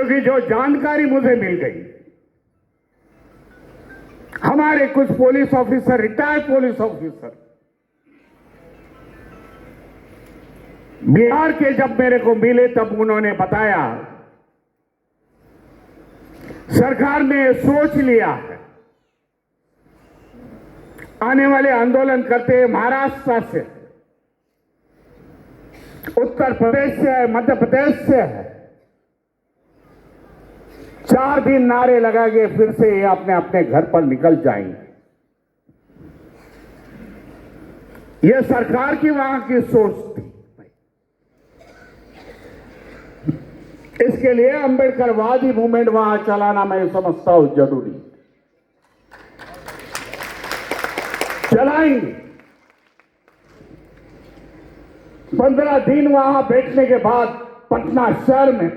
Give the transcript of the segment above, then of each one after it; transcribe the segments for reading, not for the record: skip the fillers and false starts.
क्योंकि जो जानकारी मुझे मिल गई, हमारे कुछ police officer, retired police officer Bihar के जब मेरे को मिले तब उन्होंने बताया सरकार ने सोच लिया है, आने वाले आंदोलन करते महाराष्ट्र से, उत्तर प्रदेश से है, मध्य प्रदेश से है, 4 दिन नारे लगा के फिर से ये अपने अपने घर पर निकल जाएंगे। ये सरकार की वहां की सोच थी। इसके लिए अंबेडकरवादी मूवमेंट वहां चलाना मैं समझता हूं जरूरी, चलाएंगे। 15 दिन वहां बैठने के बाद पटना शहर में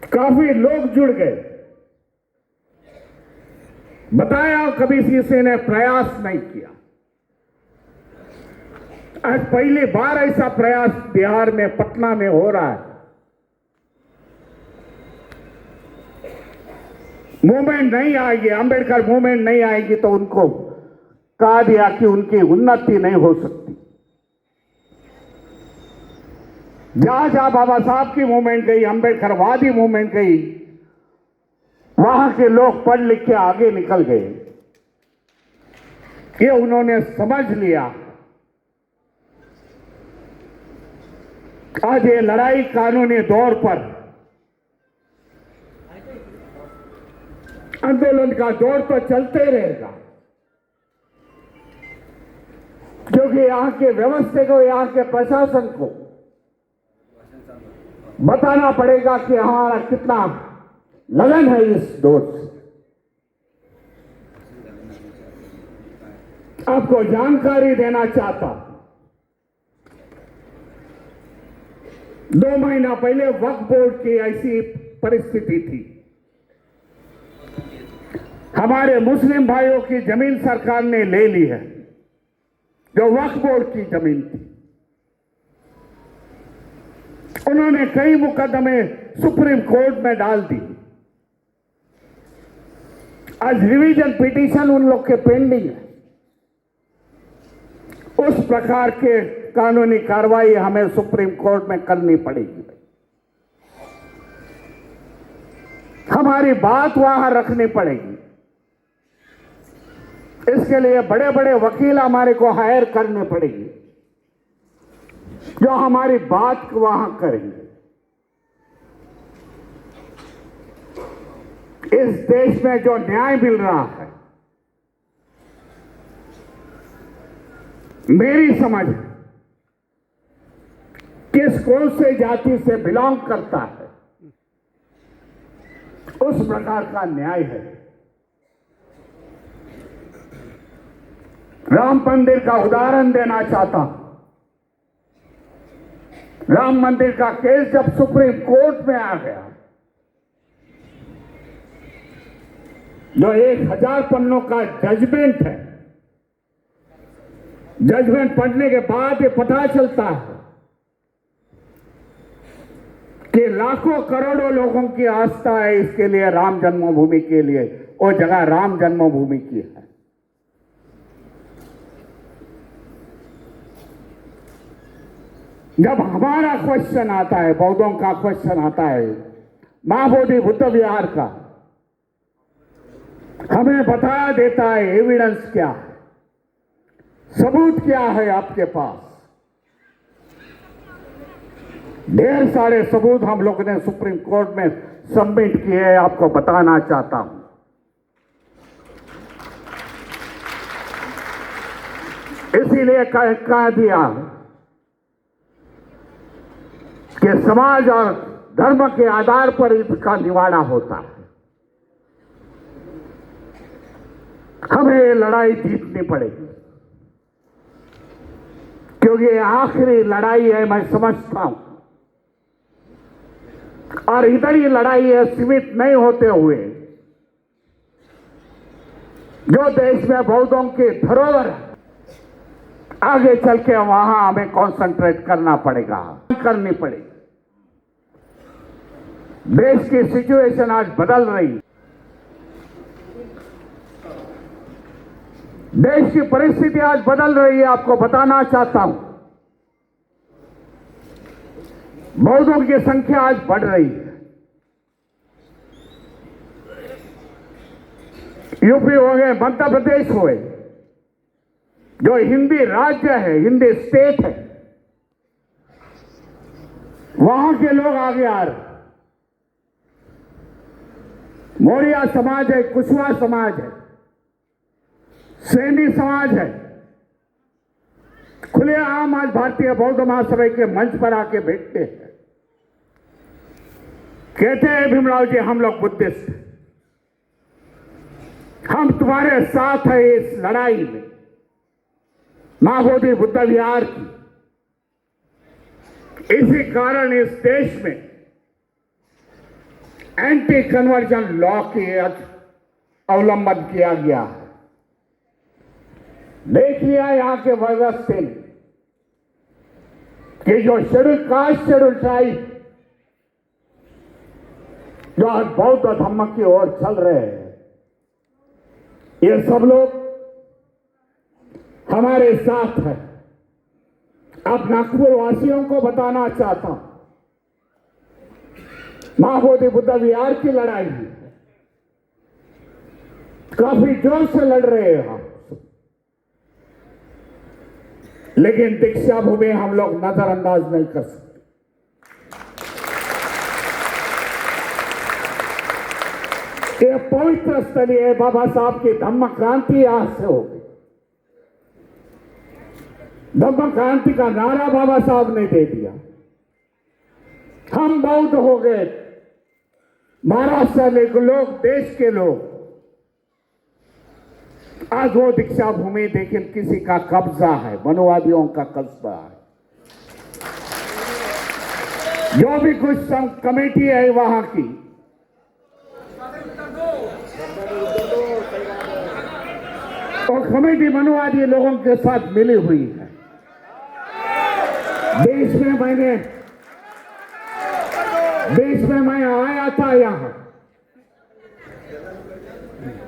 काफी लोग जुड़ गए। बताया कभी किसी ने प्रयास नहीं किया, आज पहली बार ऐसा प्रयास बिहार में पटना में हो रहा है। मूवमेंट नहीं आएगी, अंबेडकर मूवमेंट नहीं आएगी तो उनको कहा दिया कि उनकी उन्नति नहीं हो सकती। जहां जहां बाबा साहब की मूवमेंट गई, अंबेडकरवादी मूवमेंट गई, वहां के लोग पढ़ लिख के आगे निकल गए। ये उन्होंने समझ लिया। आज ये लड़ाई कानूनी तौर पर आंदोलन का दौर तो चलते रहेगा, क्योंकि यहां के व्यवस्था को, यहां के प्रशासन को बताना पड़ेगा कि हमारा कितना लगन है इस दौर से। आपको जानकारी देना चाहता हूं, 2 महीना पहले वक्फ बोर्ड की ऐसी परिस्थिति थी। हमारे मुस्लिम भाइयों की जमीन सरकार ने ले ली है, जो वक्फ बोर्ड की जमीन थी। उन्होंने कई मुकदमे सुप्रीम कोर्ट में डाल दी। आज रिवीजन पिटीशन उन लोग के पेंडिंग है। उस प्रकार के कानूनी कार्रवाई हमें सुप्रीम कोर्ट में करनी पड़ेगी। हमारी बात वहां रखनी पड़ेगी। इसके लिए बड़े बड़े वकील हमारे को हायर करने पड़ेगी, जो हमारी बात वहां करेंगे। इस देश में जो न्याय मिल रहा है, मेरी समझ किस कौन से जाति से बिलोंग करता है, उस प्रकार का न्याय है। राम मंदिर का उदाहरण देना चाहता हूं। राम मंदिर का केस जब सुप्रीम कोर्ट में आ गया, जो 1000 पन्नों का जजमेंट है, जजमेंट पढ़ने के बाद ये पता चलता है कि लाखों करोड़ों लोगों की आस्था है इसके लिए, राम जन्मभूमि के लिए। वो जगह राम जन्मभूमि की है। जब हमारा क्वेश्चन आता है, बौद्धों का क्वेश्चन आता है, महाबोधि बुद्ध विहार का, हमें बताया देता है एविडेंस क्या है, सबूत क्या है आपके पास। ढेर सारे सबूत हम लोग ने सुप्रीम कोर्ट में सबमिट किए, आपको बताना चाहता हूं। इसीलिए कह दिया कि समाज और धर्म के आधार पर इसका निवाड़ा होता है। हमें ये लड़ाई जीतनी पड़ेगी, क्योंकि ये आखिरी लड़ाई है, मैं समझता हूं। और इधर ही लड़ाई है, सीमित नहीं होते हुए जो देश में बौद्धों की धरोहर है, आगे चल के वहां हमें कॉन्सेंट्रेट करना पड़ेगी। देश की सिचुएशन आज बदल रही है। देश की परिस्थिति आज बदल रही है, आपको बताना चाहता हूं। बौद्धों की संख्या आज बढ़ रही है। यूपी हो गए, मध्य प्रदेश हुए, जो हिंदी राज्य है, हिंदी स्टेट है, वहां के लोग आगे आ रहे। मौर्य समाज है, कुशवा समाज है, सैनी समाज है, खुलेआम आज भारतीय बौद्ध महासभा के मंच पर आके बैठते हैं। कहते हैं भीमराव जी, हम लोग बुद्धिस्ट हैं, हम तुम्हारे साथ हैं इस लड़ाई में महाबोधि बुद्ध विहार की। इसी कारण इस देश में एंटी कन्वर्जन लॉ की अवलंबन किया गया है। देख लिया यहां के व्यवस्था ने कि जो शेड्यूल कास्ट, शेड्यूल ट्राइब जो आज बौद्ध धर्म की ओर चल रहे हैं, ये सब लोग हमारे साथ है। अब नागपुर वासियों को बताना चाहता हूं, महाबोधि बुद्ध विहार की लड़ाई है, काफी जोर से लड़ रहे हैं हम, लेकिन दीक्षा भूमि हम लोग नजरअंदाज नहीं कर सकते। ये पवित्र स्थल है, बाबा साहब की धम्म क्रांति यहां से हो गई। धम्म क्रांति का नारा बाबा साहब ने दे दिया, हम बौद्ध हो गए। महाराष्ट्र के लोग, देश के लोग, आज वो दीक्षा भूमि देखिए किसी का कब्जा है, मनुवादियों का कब्जा है। जो भी कुछ कमेटी है वहां की, और कमेटी मनुवादी लोगों के साथ मिली हुई है। देश में मैं आया था यहां,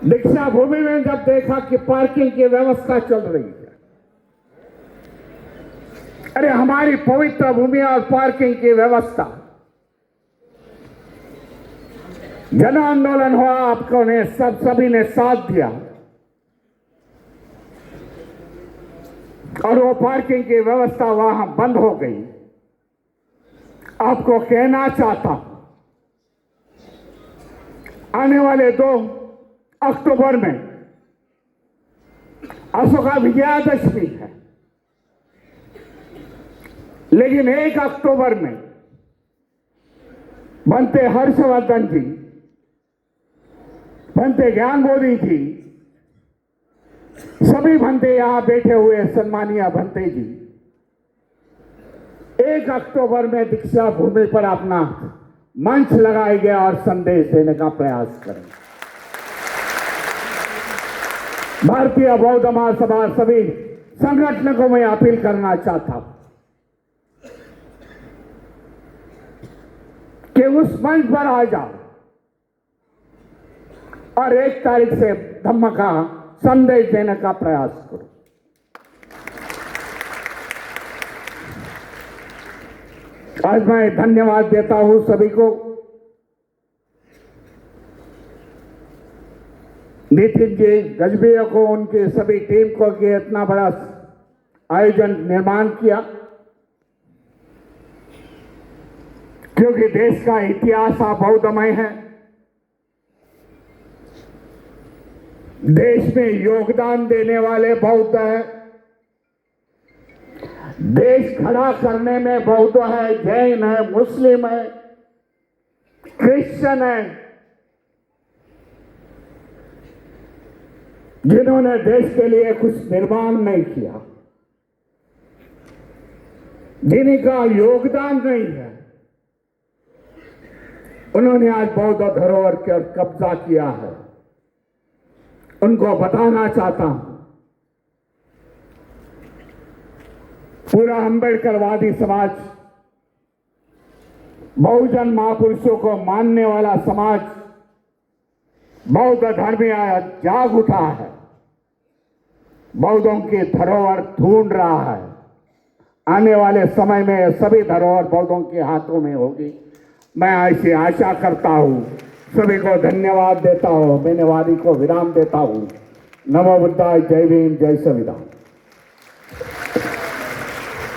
दीक्षा भूमि में जब देखा कि पार्किंग की व्यवस्था चल रही है, अरे हमारी पवित्र भूमि और पार्किंग की व्यवस्था, जन आंदोलन हुआ, आपको ने सभी ने साथ दिया और वो पार्किंग की व्यवस्था वहां बंद हो गई। आपको कहना चाहता हूं, आने वाले 2 अक्टूबर में अशोका विजयादशमी है, लेकिन 1 अक्टूबर में बनते हर्षवर्धन जी, बनते ज्ञानबोधि जी, सभी भंते यहां बैठे हुए सम्मानीय भंते जी 1 अक्टूबर में दीक्षा भूमि पर अपना मंच लगाएंगे और संदेश देने का प्रयास करेंगे। भारतीय बौद्ध महासभा सभी संगठनों को मैं अपील करना चाहता हूं कि उस मंच पर आ जाओ और 1 तारीख से धम्म का संदेश देने का प्रयास करो। आज मैं धन्यवाद देता हूं सभी को, नितिन जी, गजबे को, उनके सभी टीम को कि इतना बड़ा आयोजन निर्माण किया, क्योंकि देश का इतिहास बौद्धमय है। देश में योगदान देने वाले बौद्ध है, देश खड़ा करने में बौद्ध है, जैन है, मुस्लिम है, क्रिश्चियन है, जिन्होंने देश के लिए कुछ निर्माण नहीं किया, जिनका योगदान नहीं है, उन्होंने आज बौद्ध धरोहर पर कब्जा किया है। उनको बताना चाहता हूं, पूरा अंबेडकरवादी समाज बहुजन महापुरुषों को मानने वाला समाज बौद्ध धर्म आज जाग उठा है, बौद्धों की धरोहर ढूंढ रहा है। आने वाले समय में सभी धरोहर बौद्धों के हाथों में होगी, मैं ऐसी आशा करता हूं। सभी को धन्यवाद देता हूं, मैंने वादी को विराम देता हूं। नमो बुद्धाय, जय भीम, जय संविधान।